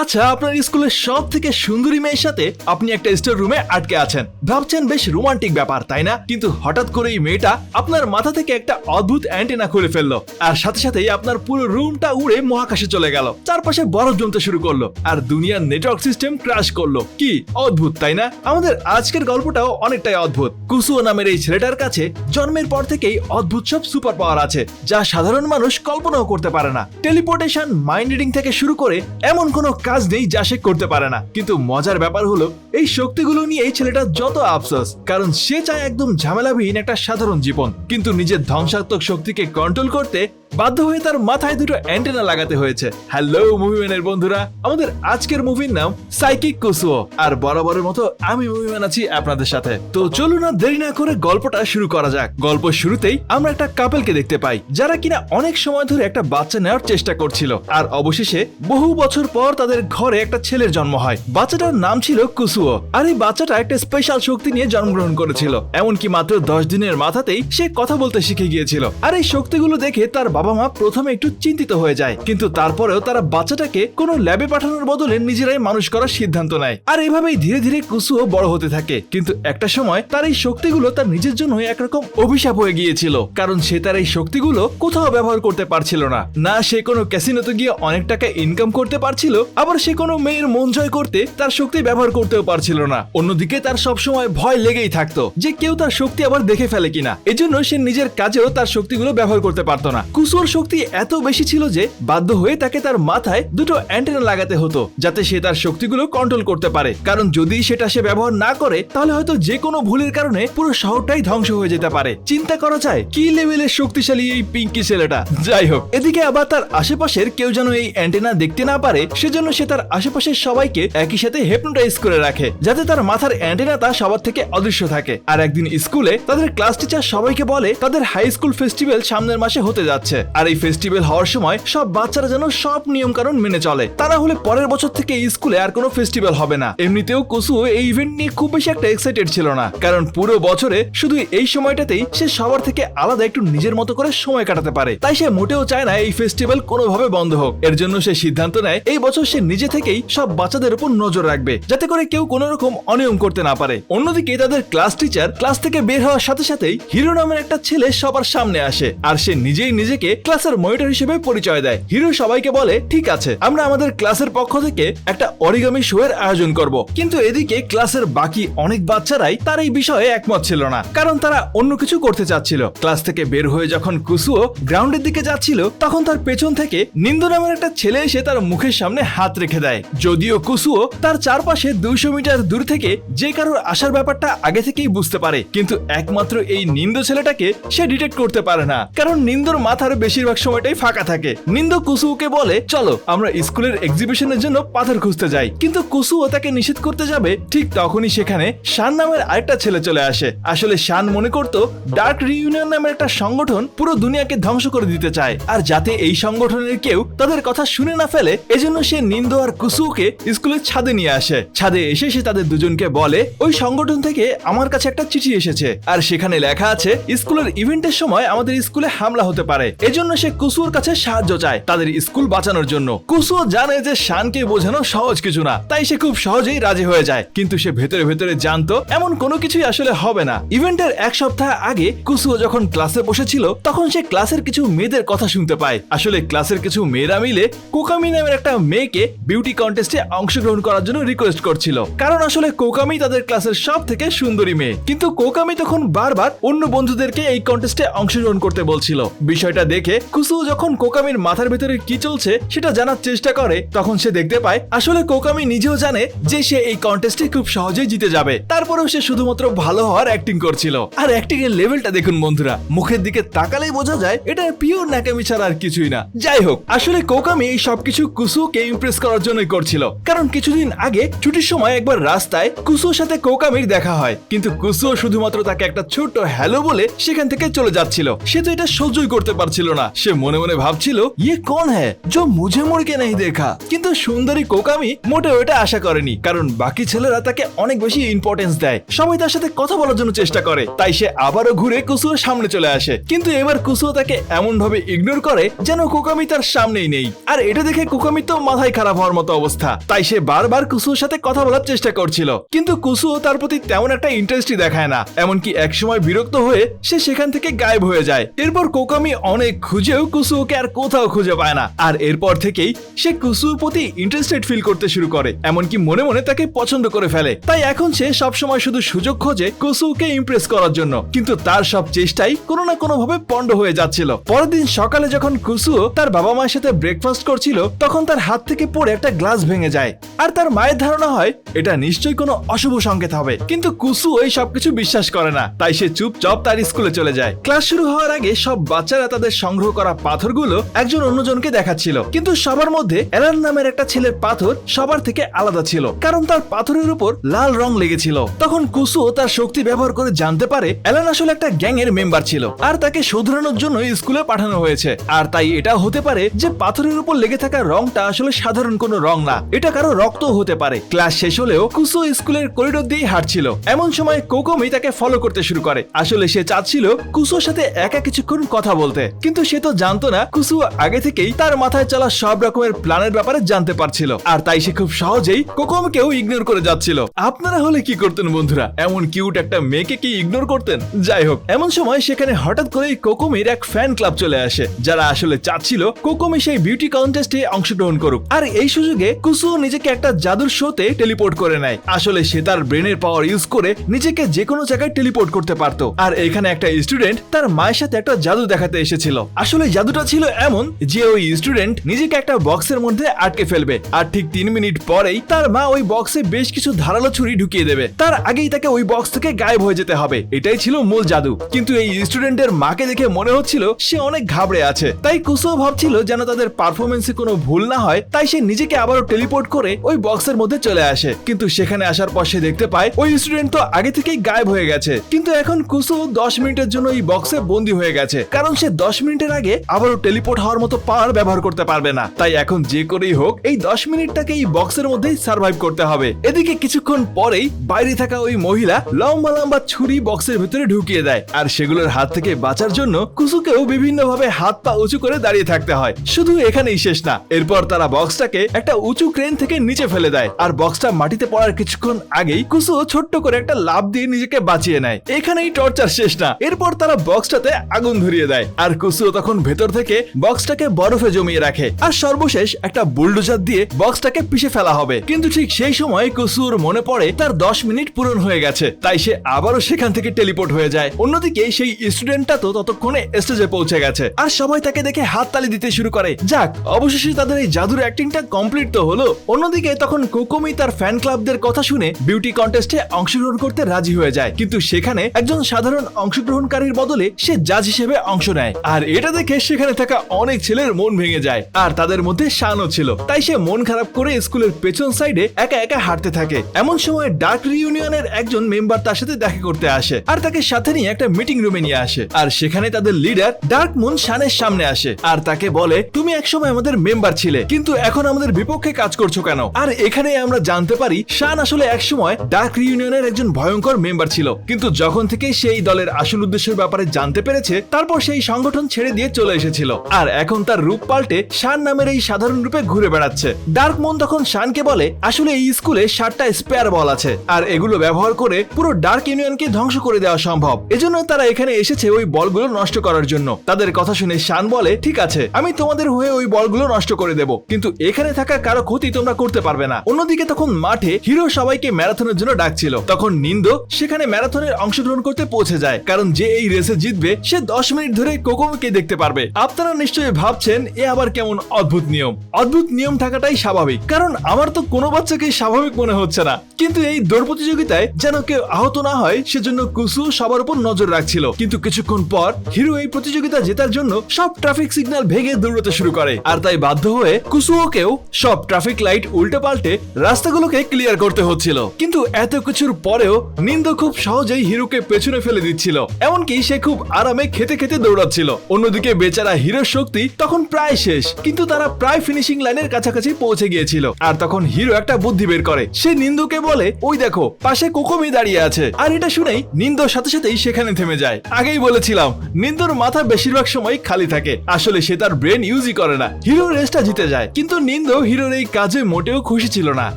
আচ্ছা, আপনার স্কুলের সব থেকে সুন্দরী মেয়ের সাথে আপনি একটা স্টোর রুমে আটকে আছেন। ভাবছেন বেশ রোমান্টিক ব্যাপার, তাই না? কিন্তু হঠাৎ করে এই মেয়েটা আপনার মাথা থেকে একটা অদ্ভুত অ্যান্টেনা খুলে ফেললো, আর সাথে সাথেই আপনার পুরো রুমটা উড়ে মহাকাশে চলে গেল। চারপাশে বরফ জমতে শুরু করলো আর দুনিয়ার নেটওয়ার্ক সিস্টেম ক্র্যাশ করলো। কি অদ্ভুত, তাই না? আমাদের আজকের গল্পটাও অনেকটাই অদ্ভুত। কুসুও নামের এই ছেলেটার কাছে জন্মের পর থেকেই অদ্ভুত সব সুপার পাওয়ার আছে, যা সাধারণ মানুষ কল্পনাও করতে পারে না। টেলিপোর্টেশন, মাইন্ড রিডিং থেকে শুরু করে এমন কোনো কাজ নেই যা সে করতে পারে না। কিন্তু মজার ব্যাপার হলো এই শক্তিগুলো নিয়ে এই ছেলেটা যত আফসোস, কারণ সে চায় একদম ঝামেলাবিহীন একটা সাধারণ জীবন, কিন্তু নিজের ধ্বংসাত্মক শক্তিকে কন্ট্রোল করতে বাধ্য হয়ে তার মাথায় দুটো অ্যান্টেনা লাগাতে হয়েছে। হ্যালো মুভিম্যানের বন্ধুরা, আমাদের আজকের মুভির নাম সাইকিক কুসুও, আর বরাবরের মতো আমি মুভিম্যান আছি আপনাদের সাথে। তো চলুন আর দেরি না করে গল্পটা শুরু করা যাক। গল্প শুরুতেই আমরা একটা কাপলকে দেখতে পাই, যারা কিনা অনেক সময় ধরে একটা বাচ্চা নেওয়ার চেষ্টা করছিল, আর অবশেষে বহু বছর পর তাদের ঘরে একটা ছেলের জন্ম হয়। বাচ্চাটার নাম ছিল কুসুও, আর এই বাচ্চাটা একটা স্পেশাল শক্তি নিয়ে জন্মগ্রহণ করেছিল। এমনকি মাত্র 10 দিনের মাথাতেই সে কথা বলতে শিখে গিয়েছিল। আর এই শক্তিগুলো দেখে তার বাবা মা প্রথমে একটু চিন্তিত হয়ে যায়, কিন্তু তারপরেও তারা বাচ্চাটাকে কোনো ল্যাবে পাঠানোর বদলে নিজেরাই মানুষ করার সিদ্ধান্ত নেয়। আর এভাবেই ধীরে ধীরে কুসুও বড় হতে থাকে। কিন্তু একটা সময় তার এই শক্তিগুলো তার নিজের জন্য একরকম অভিশাপ হয়ে গিয়েছিল, কারণ সে তার এই শক্তিগুলো কোথাও ব্যবহার করতে পারছিল না। না সে কোনো ক্যাসিনোতে গিয়ে অনেক টাকা ইনকাম করতে পারছিল, আবার সে কোনো মেয়ের মন জয় করতে তার শক্তি ব্যবহার করতেও পারছিল না। অন্যদিকে তার সবসময় ভয় লেগেই থাকতো যে কেউ তার শক্তি আবার দেখে ফেলে কিনা। এজন্য সে নিজের কাজেও তার শক্তিগুলো ব্যবহার করতে পারতো না। কুসুওর শক্তি এত বেশি ছিল যে বাধ্য হয়ে তাকে তার মাথায় দুটো অ্যান্টেনা লাগাতে হতো, যাতে সে তার শক্তিগুলো কন্ট্রোল করতে পারে। কারণ যদি সেটা সে ব্যবহার না করে, তাহলে হয়তো যে কোনো ভুলের কারণে পুরো শহরটাই ধ্বংস হয়ে যেতে পারে। চিন্তা করা যায় কি লেভেলের শক্তিশালী এই পিঙ্কি ছেলেটা। যাই হোক, এদিকে আবার তার আশেপাশের কেউ যেন এই অ্যান্টেনা দেখতে না পারে, সেজন্য সে তার আশেপাশের সবাইকে একই সাথে হিপনোটাইজ করে রাখে, যাতে তার মাথার অ্যান্টেনাটা সবার থেকে অদৃশ্য থাকে। আর একদিন স্কুলে তাদের ক্লাস টিচার সবাইকে বলে তাদের হাই স্কুল ফেস্টিভ্যাল সামনের মাসে হতে যাচ্ছে, আর এই ফেস্টিভ্যাল হওয়ার সময় সব বাচ্চারা যেন সব নিয়ম কানুন মেনে চলে, তা না হলে পরের বছর থেকে এই স্কুলে আর কোনো ফেস্টিভ্যাল হবে না। এমনিতেও কুসুও এই ইভেন্ট নিয়ে খুব বেশি একটা এক্সাইটেড ছিল না, কারণ পুরো বছরে শুধু এই সময়টাতেই সে সবার থেকে আলাদা একটু নিজের মতো করে সময় কাটাতে পারে। তাই সে মোটেও চায় না এই ফেস্টিভ্যাল কোনোভাবে বন্ধ হোক। এর জন্য সে সিদ্ধান্ত নেয় এই বছর সে নিজে থেকেই সব বাচ্চাদের উপর নজর রাখবে, যাতে করে কেউ কোনো রকম অনিয়ম করতে না পারে। অন্যদিকে তাদের ক্লাস টিচার ক্লাস থেকে বের হওয়ার সাথে সাথেই হিরো নামের একটা ছেলে সবার সামনে আসে, আর সে নিজেই নিজেকে ক্লাসের মনিটর হিসেবে পরিচয় দেয়। হিরো সবাইকে বলে, ঠিক আছে, আমরা আমাদের ক্লাসের পক্ষ থেকে একটা অরিগামি শো এর আয়োজন করব। কিন্তু এদিকে ক্লাসের বাকি অনেক বাচ্চারাই তার এই বিষয়ে একমত ছিল না, কারণ তারা অন্য কিছু করতে চাচ্ছিল। ক্লাস থেকে বের হয়ে যখন কুসুও গ্রাউন্ডের দিকে যাচ্ছিল, তখন তার পেছন থেকে নিন্দু নামের একটা ছেলে এসে তার মুখের সামনে হাত রেখে দেয়। যদিও কুসুও তার চারপাশে 200 মিটার দূর থেকে যে কারোর আসার ব্যাপারটা আগে থেকেই বুঝতে পারে, কিন্তু একমাত্র এই নিন্দু ছেলেটাকে সে ডিটেক্ট করতে পারে না, কারণ নিন্দুর মাথার বেশিরভাগ সময়টাই ফাঁকা থাকে। নিন্দু কুসুওকে বলে, চলো আমরা স্কুলের এক্সিবিশনের জন্য পাথর খুঁজতে যাই, কিন্তু কুসুও তাকে নিষেধ করতে যাবে। ঠিক তখনই সেখানে শান নামের আরেকটা ছেলে চলে আসে। আসলে শান মনে করতো ডার্ক রিইউনিয়ন নামের একটা সংগঠন পুরো দুনিয়াকে ধ্বংস করে দিতে চায়, আর যাতে এই সংগঠনের কেউ তাদের কথা শুনে না ফেলে, এজন্য সে নিন্দু আর কুসুওকে স্কুলের ছাদে নিয়ে আসে। ছাদে এসে সে তাদের দুজনকে বলে, ওই সংগঠন থেকে আমার কাছে একটা চিঠি এসেছে, আর সেখানে লেখা আছে স্কুলের ইভেন্টের সময় আমাদের স্কুলে হামলা হতে পারে। এজন্য সে কুসুওর কাছে সাহায্য চায় তাদের স্কুল বাঁচানোর জন্য। কুসুও জানে যে শানকে বোঝানো সহজ কিছু না, তাই সে খুব সহজেই রাজি হয়ে যায়, কিন্তু সে ভেতরে ভেতরে জানতো এমন কোনো কিছুই আসলে হবে না। ইভেন্টের এক সপ্তাহ আগে কুসুও যখন ক্লাসে বসেছিল, তখন সে ক্লাসের কিছু মেয়েদের কথা শুনতে পায়। আসলে ক্লাসের কিছু মেয়েরা মিলে কোকামি নামের একটা মেয়েকে বিউটি কন্টেস্টে অংশগ্রহণ করার জন্য রিকোয়েস্ট করছিল, কারণ আসলে কোকামি তাদের ক্লাসের সব থেকে সুন্দরী মেয়ে। কিন্তু কোকামি তখন বারবার অন্য বন্ধুদেরকে এই কন্টেস্টে অংশগ্রহণ করতে বলছিল। বিষয়টা দেখে কুসুও যখন কোকামির মাথার ভেতরে কি চলছে সেটা জানার চেষ্টা করে, তখন সে দেখতে পায় আসলে কোকামি নিজেও জানে যে সে এই কন্টেস্টে খুব সহজেই জিতে যাবে। তারপরেও সে শুধুমাত্র ভালো হওয়ার অ্যাক্টিং করছিল। আর অ্যাক্টিং এর লেভেলটা দেখুন বন্ধুরা, মুখের দিকে তাকালেই বোঝা যায় এটা পিওর ন্যাকামি ছাড়া আর কিছুই না। যাই হোক, আসলে কোকামি এই সবকিছু কুসুওকে ইমপ্রেস করার জন্যই করছিল, কারণ কিছুদিন আগে ছুটির সময় একবার রাস্তায় কুসুওর সাথে কোকামির দেখা হয়, কিন্তু কুসুও শুধুমাত্র তাকে একটা ছোট্ট হ্যালো বলে সেখান থেকে চলে যাচ্ছিল। সে তো এটা সহ্যই করতে পারছিল পারছিল না। সে মনে মনে ভাবছিল ইয়ে কোন হ্যায় जो मुझे मुड़ के नहीं देखा। কিন্তু সুন্দরী কোকামি মোটেও এটা আশা করেনি, কারণ বাকি ছেলেরা তাকে অনেক বেশি ইম্পর্টেন্স দেয়, সবাই তার সাথে কথা বলার জন্য চেষ্টা করে। তাই সে আবারও ঘুরে কুসুওর সামনে চলে আসে, কিন্তু এবার কুসুও তাকে এমন ভাবে ইগনোর করে যেন কোকামি তার সামনেই নেই। আর এটা দেখে কোকামি তো মাথায় খারাপ হওয়ার মতো অবস্থা। তাই সে বারবার কুসুওর সাথে কথা বলার চেষ্টা করছিল, কিন্তু কুসুও তার প্রতি তেমন একটা ইন্টারেস্টই দেখায় না। এমনকি একসময় বিরক্ত হয়ে সে সেখান থেকে গায়েব হয়ে যায়। এরপর কোকামি অনেক খুঁজেও কুসুওকে আর কোথাও খুঁজে পায় না। আর এরপর থেকেই সে কুসুওর প্রতি ইন্টারেস্টেড ফিল করতে শুরু করে, এমনকি মনে মনে তাকে পছন্দ করে ফেলে। তাই এখন সে সবসময় শুধু সুযোগ খোঁজে কুসুওকে ইমপ্রেস করার জন্য, কিন্তু তার সব চেষ্টাই কোনো না কোনো ভাবে পণ্ড হয়ে যাচ্ছিল। পরের দিন সকালে যখন কুসুও তার বাবা মায়ের সাথে ব্রেকফাস্ট করছিল, তখন তার হাত থেকে পড়ে একটা গ্লাস ভেঙে যায়। আর তার মায়ের ধারণা হয় এটা নিশ্চয়ই কোনো অশুভ সংকেত হবে, কিন্তু কুসুও এই সবকিছু বিশ্বাস করে না। তাই সে চুপচাপ তার স্কুলে চলে যায়। ক্লাস শুরু হওয়ার আগে সব বাচ্চারা তাদের সংগ্রহ করা পাথরগুলো একজন অন্যজনকে দেখাচ্ছিল, কিন্তু সবার মধ্যে অ্যালান নামের একটা ছেলের পাথর সবার থেকে আলাদা ছিল, কারণ তার পাথরের উপর লাল রং লেগেছিল। তখন কুসুও তার শক্তি ব্যবহার করে জানতে পারে অ্যালান আসলে একটা গ্যাং এর মেম্বার ছিল, আর তাকে শোধরানোর জন্য স্কুলে পাঠানো হয়েছে। আর তাই এটা হতে পারে যে পাথরের উপর লেগে থাকা রংটা আসলে সাধারণ কোনো রং না, এটা কারো রক্ত হতে পারে। ক্লাস শেষ হলেও কুসুও স্কুলের করিডোর দিয়ে হাঁটছিল। এমন সময় কোকোমি তাকে ফলো করতে শুরু করে। আসলে সে চাচ্ছিল কুসুওর সাথে একা কিছুক্ষণ কথা বলতে, কিন্তু সে তো জানতো না কুসুও আগে থেকেই তার মাথায় চলা সব রকমের প্ল্যানের ব্যাপারে জানতে পারছিল। আর তাই সে খুব সহজেই কোকোমিকেও ইগনোর করে যাচ্ছিল। আপনারা হলে কি করতেন বন্ধুরা? এমন কিউট একটা মেয়েকে কি ইগনোর করতেন? যাই হোক, এমন সময় সেখানে হঠাৎ করেই কোকোমির এক ফ্যান ক্লাব চলে আসে, যারা আসলে চাচ্ছিল কোকোমি সেই বিউটি কন্টেস্টে অংশগ্রহণ করুক। আর এই সুযোগে কুসুও নিজেকে একটা জাদুর শোতে টেলিপোর্ট করে নেয়। আসলে সে তার ব্রেনের পাওয়ার ইউজ করে নিজেকে যে কোনো জায়গায় টেলিপোর্ট করতে পারতো। আর এখানে একটা স্টুডেন্ট তার মায়ের সাথে একটা জাদু দেখাতে এসেছিল। আসলে জাদুটা ছিল এমন যে ওই স্টুডেন্ট নিজেকে একটা বক্সের মধ্যে আটকে ফেলবে, আর ঠিক 3 মিনিট পরেই তার মা ওই বক্সে বেশ কিছু ধারালো ছুরি ঢুকিয়ে দেবে। তার আগেই তাকে ওই বক্স থেকে গায়েব হয়ে যেতে হবে। এটাই ছিল মূল জাদু। কিন্তু এই স্টুডেন্টের মাকে দেখে মনে হচ্ছিল সে অনেক ঘাবড়ে আছে। তাই কুসুও ভাবছিল যেন তাদের পারফরমেন্সে কোনো ভুল না হয়, তাই সে নিজেকে আবারও টেলিপোর্ট করে ওই বক্সের মধ্যে চলে আসে। কিন্তু সেখানে আসার পর সে দেখতে পায় ওই স্টুডেন্ট তো আগে থেকেই গায়েব হয়ে গেছে। কিন্তু এখন কুসুও 10 মিনিটের জন্য এই বক্সে বন্দী হয়ে গেছে, কারণ সে 10 মিনিটের আগে আবারও টেলিপোর্ট হওয়ার মতো পাওয়ার ব্যবহার করতে পারবে না। তাই এখন যে করেই হোক এই 10 মিনিটটাকে এই বক্সের মধ্যেই সার্ভাইভ করতে হবে। এদিকে কিছুক্ষণ পরেই বাইরে থাকা ওই মহিলা লম্বা লম্বা ছুরি বক্সের ভিতরে ঢুকিয়ে দেয়, আর সেগুলোর হাত থেকে বাঁচার জন্য কুসুকেও বিভিন্ন ভাবে হাত পা উঁচু করে দাঁড়িয়ে থাকতে হয়। শুধু এখানেই শেষ না, এরপর তারা বক্সটাকে একটা উঁচু ক্রেন থেকে নিচে ফেলে দেয়। আর বক্সটা মাটিতে পড়ার কিছুক্ষণ আগেই কুসুও ছোট্ট করে একটা লাফ দিয়ে নিজেকে বাঁচিয়ে নেয়। এখানেই টর্চার শেষ না, এরপর তারা বক্সটাতে আগুন ধরিয়ে দেয়। আর কুসুও তখন ভেতর থেকে বক্সটাকে বরফে জমিয়ে রাখে। আর সর্বশেষ একটা বুলডোজার দিয়ে বক্সটাকে পিষে ফেলা হবে। কিন্তু ঠিক সেই সময় কুসুর মনে পড়ে তার 10 মিনিট পূরণ হয়ে গেছে, তাই সে আবারও সেখান থেকে টেলিপোর্ট হয়ে যায়। অন্যদিকে সেই স্টুডেন্টটা তো ততক্ষণে স্টেজে পৌঁছে গেছে, আর সবাই তাকে দেখে হাততালি দিতে শুরু করে। যাক, অবশেষে তাদের এই জাদুর অ্যাক্টিংটা কমপ্লিট তো হলো। অন্যদিকে তখন কোকোমি তার ফ্যান ক্লাবদের কথা শুনে বিউটি কন্টেস্টে অংশগ্রহণ করতে রাজি হয়ে যায়, কিন্তু সেখানে একজন সাধারণ অংশগ্রহণকারীর বদলে সে জাজ হিসেবে অংশ নেয়। আর এটা দেখে সেখানে থাকা অনেক ছেলের মন ভেঙে যায়, আর তাদের মধ্যে শানও ছিল। তাই সে মন খারাপ করে স্কুলের পেছন সাইডে একা একা হাঁটতে থাকে। এমন সময় ডার্ক রিউনিয়নের একজন মেম্বার তার সাথে দেখা করতে আসে, আর তাকে সাথে নিয়ে একটা মিটিং রুমে নিয়ে আসে। আর সেখানে তাদের লিডার ডার্ক মুন শানের সামনে আসে, আর তাকে বলে তুমি একসময় আমাদের মেম্বার ছিলে, কিন্তু এখন আমাদের বিপক্ষে কাজ করছো কেন? আর এখানে আমরা জানতে পারি শান আসলে একসময় ডার্ক রিউনিয়নের একজন ভয়ঙ্কর মেম্বার ছিল, কিন্তু যখন থেকে সেই দলের আসল উদ্দেশ্যের ব্যাপারে জানতে পেরেছে, তারপর সেই সংগঠন ছেড়ে দিয়ে চলে এসেছিল। আর এখন তার রূপ পাল্টে শান নামের এই সাধারণ রূপে ঘুরে বেড়াচ্ছে। ডার্ক মুন তখন শানকে বলে আসলে এই স্কুলে 7টা স্পেয়ার বল আছে, আর এগুলো ব্যবহার করে পুরো ডার্ক ইউনিয়নকে ধ্বংস করে দেওয়া সম্ভব। এজন্য তারা এখানে এসেছে ওই বলগুলো নষ্ট করার জন্য। তাদের কথা শুনে শান বলে ঠিক আছে, আমি তোমাদের হয়ে ওই বলগুলো নষ্ট করে দেব, কিন্তু এখানে থাকা কারো ক্ষতি তোমরা করতে পারবে না। অন্যদিকে তখন মাঠে হিরো সবাইকে ম্যারাথনের জন্য ডাকছিল। তখন নিন্দো সেখানে ম্যারাথনের অংশগ্রহণ করতে পৌঁছে যায়, কারণ যে এই রেসে জিতবে সে 10 মিনিট ধরে কোকোমিকে দেখতে পারবে। আপনারা নিশ্চয়ই ভাবছেন এ আবার কেমন অদ্ভুত নিয়ম। অদ্ভুত নিয়ম থাকাটাই স্বাভাবিক, কারণ আমার তো কোনো বাচ্চাকেই স্বাভাবিক মনে হচ্ছে না। কিন্তু এই দৌড় প্রতিযোগিতায় যেন কেউ আহত না হয় সেজন্য কুসুও সবার উপর নজর রাখছিল। কিন্তু কিছুক্ষণ পর হিরো এই প্রতিযোগিতা জেতার জন্য সব ট্রাফিক সিগন্যাল ভেঙে দৌড়তে শুরু করে, আর তাই বাধ্য হয়ে কুসুওকেও সব ট্রাফিক লাইট উল্টে পাল্টে রাস্তাগুলোকে ক্লিয়ার করতে হচ্ছিল। কিন্তু এত কিছুর পরেও নিন্দো খুব সহজেই হিরোকে পেছনে ফেলে দিচ্ছিল, এমনকি সে খুব আরামে খেতে খেতে দৌড়াচ্ছিল। অন্যদিকে বেচারা হিরোর শক্তি তখন প্রায় শেষ, কিন্তু তারা প্রায় ফিনিশিং লাইনের কাছাকাছি পৌঁছে গিয়েছিল। আর তখন হিরো একটা বুদ্ধি বের করে, সে নিন্দোকে বলে, ওই দেখো পাশে কোকোমি দাঁড়িয়ে আছে। আর এটা শুনেই নিন্দোর সাথে সাথেই সেখানে থেমে যায়। আগেই বলেছিলাম নিন্দোর মাথা বেশিরভাগ সময় খালি থাকে, আসলে সে তার ব্রেন ইউজই করে না। হিরো রেসটা জিতে যায়, কিন্তু নিন্দো হিরোর এই কাজে মোটেও খুশি ছিল না,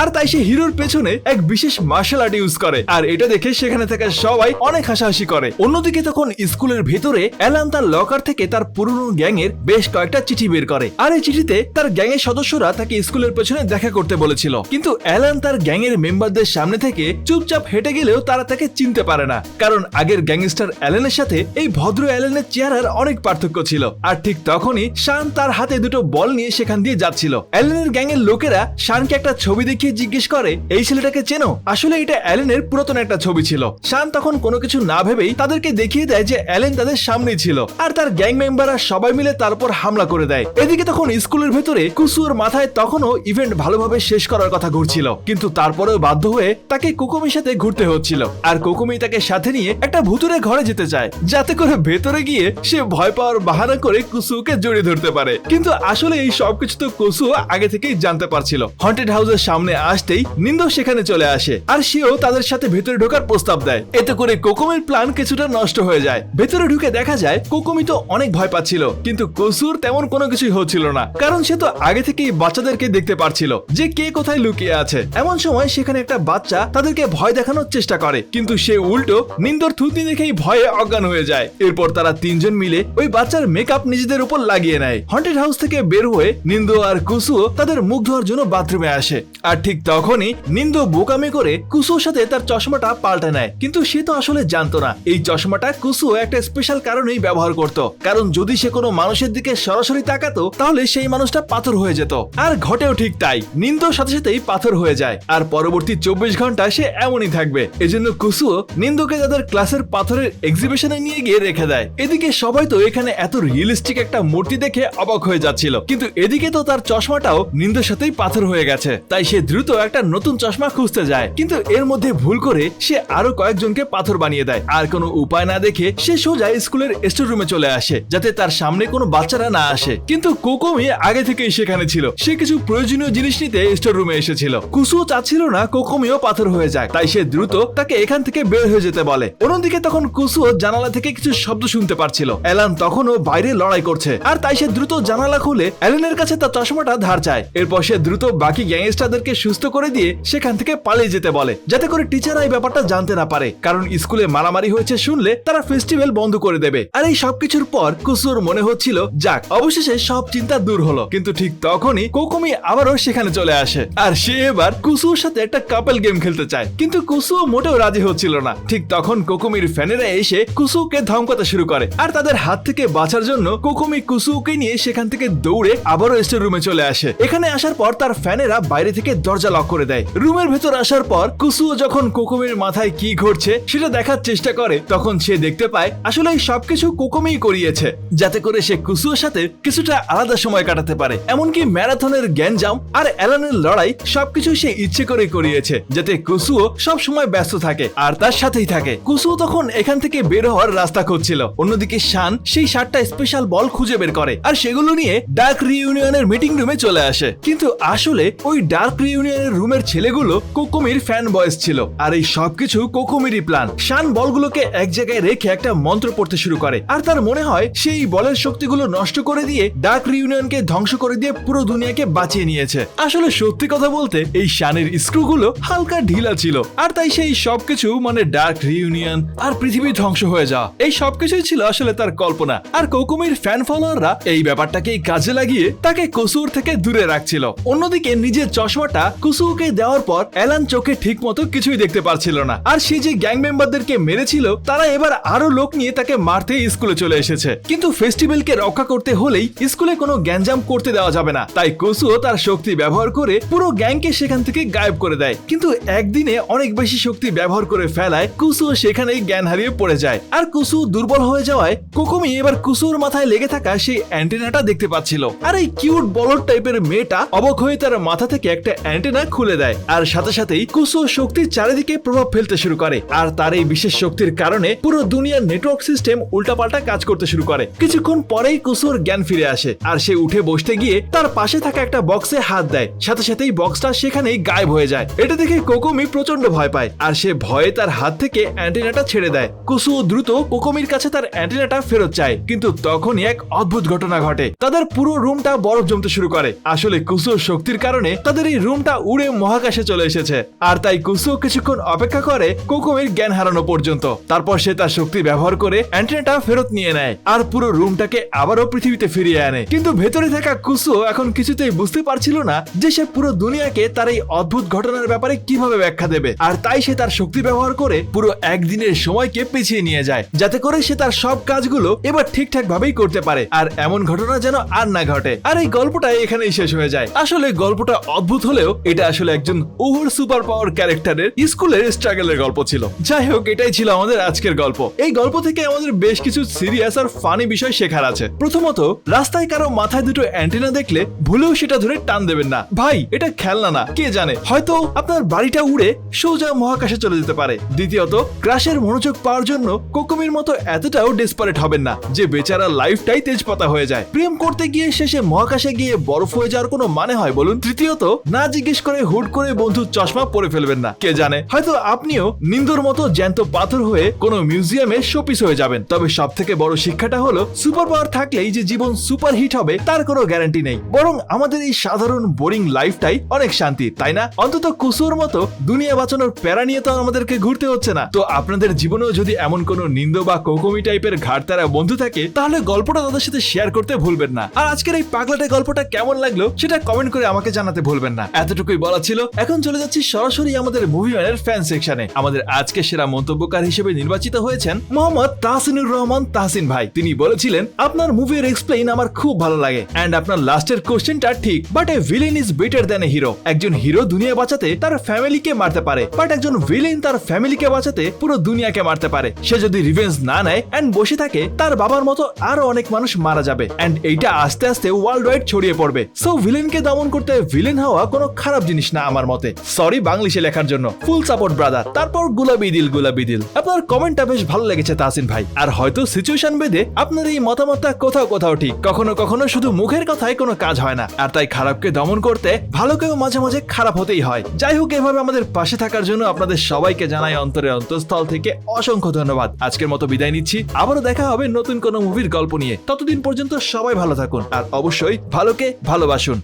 আর তাই সে হিরোর পেছনে এক বিশেষ মার্শাল আর্ট ইউজ করে। আর এটা দেখে সেখানে থাকা সবাই অনেক হাসাহাসি করে। অন্যদিকে তখন স্কুলের ভেতরে অ্যালান তার লকার থেকে তার পুরনো গ্যাং এর বেশ কয়েকটা চিঠি বের করে, আর এই চিঠিতে তার গ্যাং এর সদস্যরা তাকে স্কুলের পেছনে দেখা করতে বলেছিল। কিন্তু অ্যালান তার গ্যাং এর মেম্বারদের সামনে থেকে চুপচাপ হেঁটে গেলেও তারা তাকে চিনতে পারে না, কারণ আগের গ্যাংস্টার অ্যালেনের সাথে এই ভদ্র অ্যালেনের চেহারার অনেক পার্থক্য ছিল। আর ঠিক তখনই শান তার হাতে দুটো বল নিয়ে সেখান দিয়ে যাচ্ছিল। অ্যালেনের গ্যাং এর লোকেরা শানকে একটা ছবি দেখিয়ে জিজ্ঞেস করে, এই ছেলেটাকে চেনো? আসলে এটা অ্যালেনের পুরাতন একটা ছবি ছিল। শান তখন কোনো কিছু না ভেবেই তাদেরকে দেখিয়ে দেয় যে অ্যালেন তাদের সামনেই ছিল, আর তার গ্যাং মেম্বাররা সবাই মিলে তার উপর হামলা করে দেয়। এদিকে তখন স্কুলের ভেতরে কুসুর মাথায় তখনও ইভেন্ট ভালোভাবে শেষ করার কথা ঘুরছিল, কিন্তু তারপরেও বাধ্য হয়ে তাকে কোকোমির সাথে ঘুরতে হচ্ছিল। আর কোকোমি তাকে সাথে নিয়ে একটা ভুতুরে ঘরে যেতে চায়, যাতে করে ভেতরে গিয়ে সে ভয় পাওয়ার বাহানা করে কুসুকে জড়িয়ে ধরতে পারে। কিন্তু আসলে এই সবকিছু তো কুসুও আগে থেকেই জানতে পারছিল। হন্টেড হাউসের সামনে আসতেই নিন্দো সেখানে চলে আসে, আর সেও তাদের সাথে ভেতরে ঢোকার প্রস্তাব দেয়। এতে করে কোকোমির প্ল্যান কিছুটা নষ্ট হয়ে যায়। ভেতরে ঢুকে দেখা যায় কোকোমি তো অনেক ভয় পাচ্ছিল, কিন্তু কুসুর তেমন কোনো কিছুই হচ্ছিল না, কারণ সে তো আগে থেকেই বাচ্চাদেরকে দেখতে পারছিল যে কে কোথায় লুকিয়ে আছে। এমন সময় সেখানে একটা বাচ্চা তাদেরকে ভয় দেখানোর চেষ্টা করে, কিন্তু সে উল্টো নিন্দোর থুতনি দেখেই ভয়ে অজ্ঞান হয়ে যায়। এরপর তারা তিনজন মিলে ওই বাচ্চার মেকআপ নিজেদের উপর লাগিয়ে নেয়। হন্টেড হাউস থেকে বের হয়ে নিন্দো আর কুসুও তাদের মুখ ধোয়ার জন্য বাথরুমে আসে, আর ঠিক তখনই নিন্দো বোকামি করে কুসুর সাথে তার চশমাটা পাল্টে নেয়। কিন্তু সে তো আসলে জানতো না এই চশমাটা কুসুও একটা স্পেশাল কারণেই ব্যবহার করত, কারণ যদি সে কোনো মানুষের দিকে সরাসরি তাকাতো তাহলে সেই মানুষটা পাথর হয়ে যেত। আর ঘটেও ঠিক তাই, নিন্দোর সাথে সাথেই পাথর হয়ে যায়, আর পরবর্তী 24 ঘন্টা সে এমনই থাকবে। এজন্য কুসুও নিন্দোকে তাদের ক্লাসের পাথরের এক্সিবিশনে নিয়ে গিয়ে রেখে দেয়। এদিকে সবাই তো এখানে এত রিয়েলিস্টিক একটা মূর্তি দেখে অবাক হয়ে যাচ্ছিল, কিন্তু এদিকে তো তার চশমাটাও নিন্দোর সাথেই পাথর হয়ে গেছে। তাই সে দ্রুত একটা নতুন চশমা খুঁজতে যায়, কিন্তু এর মধ্যে ভুল করে সে আরো কয়েকজনকে পাথর বানিয়ে দেয়। আর কোনো উপায় না দেখে সে সোজা স্কুলের স্টোর রুমে চলে আসে, যাতে তার সামনে কোনো বাচ্চারা না আসে। কিন্তু কোকোমি আগে থেকেই সেখানে ছিল, সে কিছু প্রয়োজনীয় জিনিস নিতে স্টোর রুমে এসেছিল। কুসুও চাচ্ছিল না কোকোমিও পাথর হয়ে যায়, তাই সে দ্রুত তাকে এখান থেকে বের হয়ে যেতে বলে। অন্যদিকে তখন কুসুও জানালা থেকে কিছু শব্দ শুনতে পারছিল। অ্যালান তখনও বাইরে লড়াই করছে, আর তাই সে দ্রুত জানালা খুলে অ্যালেনের কাছে তার চশমাটা ধার চায়। এরপর সে দ্রুত বাকি গ্যাংস্টারদেরকে সুস্থ করে দিয়ে সেখান থেকে পালিয়ে যেতে বলে, যাতে করে টিচাররা এই ব্যাপারটা জানতে না পারে, কারণ স্কুলে মারামারি হয়েছে শুনলে তারা ফেস্টিভ্যাল বন্ধ করে দেবে। আর এই সবকিছুর পর কুসুর মনে হচ্ছিল যাক অবশেষে সব চিন্তা দূর হলো। কিন্তু ঠিক তখনই কোকোমি আবারও সেখানে চলে আসে, আর সে এবার কুসুর সাথে একটা কাপল গেম খেলতে চায়, কিন্তু কুসুও মোটেও রাজি হচ্ছিল না। ঠিক তখন কোকোমির ফ্যানেরা এসে কুসুকে ধমকাতে শুরু করে, আর তাদের হাত থেকে বাঁচার জন্য কোকোমি কুসুকে নিয়ে সেখান থেকে দৌড়ে আবারও স্টোর রুমে চলে আসে। এখানে আসার পর তার ফ্যানেরা বাইরে থেকে দরজা লক করে দেয়। রুমের ভেতর আসার পর কুসুও যখন কোকোমির মাথায় কি ঘটছে সেটা দেখার চেষ্টা করে, তখন সে দেখতে পায় আসলে এই সবকিছু কোকোমিই করিয়েছে, যাতে করে সে কুসুর সাথে কিছুটা আলাদা সময় কাটাতে পারে। এমনকি ম্যারাথনের গ্যাঞ্জাম আর অ্যালানের লড়াই সবকিছু সে ইচ্ছে করে করিয়েছে, যাতে কুসুও সব সময় ব্যস্ত থাকে আর তার সাথেই থাকে। কুসুও তখন এখান থেকে বের হওয়ার রাস্তা খুঁজছিল। অন্যদিকে শান সেই 7টা স্পেশাল বল খুঁজে বের করে, আর সেগুলো নিয়ে ডার্ক রিইউনিয়নের মিটিং রুমে চলে আসে। কিন্তু আসলে ওই ডার্ক রিইউনিয়নের রুমের ছেলেগুলো কোকোমির ফ্যান বয়েস ছিল, আর এই সবকিছু কোকোমিরই প্ল্যান। শান বলগুলোকে এক জায়গায় রেখে একটা মন্ত্র পড়তে শুরু করে, আর তার মনে হয় সেই বলের শক্তিগুলো নষ্ট করে দিয়ে ডার্ক রিইউনিয়নকে ধ্বংস করে দিয়ে পুরো দুনিয়াকে বাঁচিয়ে নিয়েছে। আসলে সত্যি কথা বলতে এই শানের স্ক্রুগুলো হালকা ঢিলা ছিল, আর তাই সেই সবকিছু মানে ডার্ক রিইউনিয়ন আর পৃথিবী ধ্বংস হয়ে যাওয়া এই সবকিছুই ছিল আসলে তার কল্পনা। আর কোকোমির ফ্যান ফলোয়াররা এই ব্যাপারটাকেই কাজে লাগিয়ে তাকে কুসুর থেকে দূরে রাখছিল। অন্যদিকে নিজের চশমাটা কুসুকে দেওয়ার পর অ্যালান চোখে ঠিক মতো কিছুই দেখতে পারছিল না, আর সে যে গ্যাং মেম্বারদেরকে মেরেছিল তারা এবার আরো লোক নিয়ে তাকে মারতে স্কুলে চলে এসেছে। কিন্তু ফেস্টিভ্যালকে রক্ষা করতে হলেই স্কুলে কোনো গ্যাঞ্জাম করতে দেওয়া যাবে না, তাই কুসুও তার শক্তি ব্যবহার করে পুরো গ্যাংকে সেখান থেকে গায়েব করে দেয়। কিন্তু একদিনে অনেক বেশি শক্তি ব্যবহার করে ফেলায় কুসুও সেখানেই জ্ঞান হারিয়ে পড়ে যায়। আর কুসু দুর্বল হয়ে যাওয়ায় কোকোমি এবার কুসুর মাথায় লেগে থাকা সেই অ্যান্টেনাটা দেখতে পাচ্ছিল। আর এই কিউট বলদ টাইপের মেয়েটা অবাক হয়ে তার মাথা থেকে একটা অ্যান্টেনা খুলে দেয়, আর সাথে সাথেই কুসু শক্তির চারিদিকে প্রভাব ফেলতে শুরু করে। আর তার এই বিশেষ শক্তির কারণে পুরো দুনিয়ার নেটওয়ার্ক সিস্টেম উল্টাপাল্টা কাজ করতে শুরু করে। কিছুক্ষণ পরেই কুসুর জ্ঞান ফিরে আসে, আর সে উঠে বসতে গিয়ে তার পাশে থাকা একটা বক্সে হাত দেয়, সাথে সাথেই বক্সটা সেখানেই গায়েব হয়ে যায়। এটা দেখে কোকোমি প্রচন্ড ভয় পায়, আর সে ভয়ে তার হাত থেকে অ্যান্টেনাটা ছেড়ে দেয়। কুসু দ্রুত কোকোমির কাছে তার অ্যান্টেনাটা ফেরত চায়, কিন্তু তখনই এক অদ্ভুত ঘটনা ঘটে। তাদের পুরো রুমটা বরফ জমতে শুরু করে। আসলে কুসুর শক্তির কারণে তাদের এই রুমটা উড়ে মহাকাশে চলে এসেছে, আর তাই কুসু কিছুক্ষণ অপেক্ষা করে কোকোমির জ্ঞান হারানো পর্যন্ত। তারপর সে তার শক্তি ব্যবহার করে অ্যান্টেনাটা ফেরত নিয়ে নেয়, আর পুরো রুমটাকে আবারও পৃথিবীতে ফিরিয়ে আনে। কিন্তু ভেতরে থাকা কুসু এখন কিছুতেই বুঝতে পারছিল না যে সে পুরো দুনিয়াকে তার এই অদ্ভুত ঘটনার ব্যাপারে কিভাবে ব্যাখ্যা দেবে। আর তাই সে তার শক্তি ব্যবহার করে পুরো একদিনের সময়কে পিছিয়ে নিয়ে যায়, যাতে করে সে তার সব কাজগুলো এবার ঠিকঠাক ভাবেই করতে পারে, আর এমন ঘটনা যেন আর না ঘটে। আর এই গল্পটা এখানেই শেষ হয়ে যায়। আসলে গল্পটা অদ্ভুত হলেও এটা আসলে একজন ওভার সুপার পাওয়ার ক্যারেক্টারের স্কুলের স্ট্রাগলের গল্প ছিল। যাই হোক, এটাই ছিল আমাদের আজকের গল্প। এই গল্প থেকে আমাদের বেশ কিছু সিরিয়াস আর ফানি বিষয় শেখার আছে। প্রথমত, রাস্তায় কারো মাথায় দুটো অ্যান্টেনা দেখলে ভুলেও সেটা ধরে টান দেবেন না। ভাই, এটা খেলনা না, কে জানে হয়তো আপনার বাড়িটা উড়ে সোজা মহাকাশে চলে যেতে পারে। দ্বিতীয়ত, ক্রাশের মনোযোগ পাওয়ার জন্য কোকোমির মতো এতটাও ডেসপারেট হবেন না যে বেচারা লাইফটাই তেজপাতা হয়ে যায়। প্রেম করতে গিয়ে শেষে মহাকাশে গিয়ে বরফ হয়ে যাওয়ার কোনো মানে হয় বলুন? তৃতীয়ত, না জিজ্ঞেস করে হুট করে বন্ধুর চশমা পরে ফেলবেন না, কে জানে হয়তো আপনিও নিন্দুর মতো জ্যান্ত পাথর হয়ে কোনো মিউজিয়ামে শোপিস হয়ে যাবেন। তবে সব থেকে বড় শিক্ষাটা হলো সুপার পাওয়ার থাকলেই যে জীবন সুপার হিট হবে তার কোনো গ্যারান্টি নেই, বরং আমাদের এই সাধারণ বোরিং লাইফটাই অনেক শান্তি, তাই না? অন্তত কুসুর মতো দুনিয়া বাঁচানোর প্যারা নিয়ে তো আমাদেরকে ঘুরতে হচ্ছে না। তো আপনাদের জীবনেও যদি এমন কোনো নিন্দ বা কোকোমি টাইপের ঘাটতারা বন্ধু থাকে, তাহলে গল্পটা তাদের সাথে শেয়ার করতে ভুলবেন না। আর আজকের এই পাগলাটে গল্পটা কেমন লাগলো সেটা কমেন্ট করে আমাকে জানাতে ভুলবেন না। এতটুকুই বলা ছিল। এখন চলে যাচ্ছি সরাসরি আমাদের মুভি ম্যানের ফ্যান সেকশনে। আমাদের আজকে সেরা মন্তব্যকার হিসেবে নির্বাচিত হয়েছেন মোহাম্মদ তাহসিনুর রহমান তাহসিন ভাই। তিনি বলেছিলেন, আপনার মুভির এক্সপ্লেইন আমার খুব ভালো লাগে, এন্ড আপনার লাস্টের কোশ্চেনটা ঠিক, but A villain is better than a hero. একজন হিরো দুনিয়া বাঁচাতে তার ফ্যামিলিকে মারতে পারে, বাট একজন ভিলেন তার ফ্যামিলিকে বাঁচাতে পুরো দুনিয়াকে মারতে পারে। সে যদি রিভেঞ্জ না নেয় এন্ড বসে থাকে, তার বাবার মতো আরো অনেক মানুষ মারা যাবে, এন্ড এইটা আস্তে আস্তে ওয়ার্ল্ড ওয়াইড ছড়িয়ে পড়বে। সো ভিলেনকে দমন করতে ভিলেন হওয়া কোনো খারাপ জিনিস না আমার মতে। সরি বাংলিশে লেখার জন্য। Full support brother. তারপর গুলাবি দিল গুলাবি দিল। আপনার কমেন্টটা বেশ ভালো লেগেছে তাহসিন ভাই। আর হয়তো সিচুয়েশন বেদে আপনার এই মতামতটা কোথাও কোথাও ঠিক। কখনো কখনো শুধু মুখের কথায় কোনো কাজ হয় না, আর তাই খারাপকে দমন করতে ভালোকেও মাঝে মাঝে খারাপ হতেই হয়। যাই হোক, এভাবে আমাদের পাশে থাকার জন্য আপনাদের সবাইকে জানাই অন্তরের অন্তঃস্থল থেকে অসংখ্য ধন্যবাদ। আজকের মতো বিদায় নিচ্ছি। আবারও দেখা হবে নতুন কোনো মুভির গল্প নিয়ে। ততদিন পর্যন্ত সবাই ভালো থাকুন, আর অবশ্যই ভালোকে ভালোবাসুন।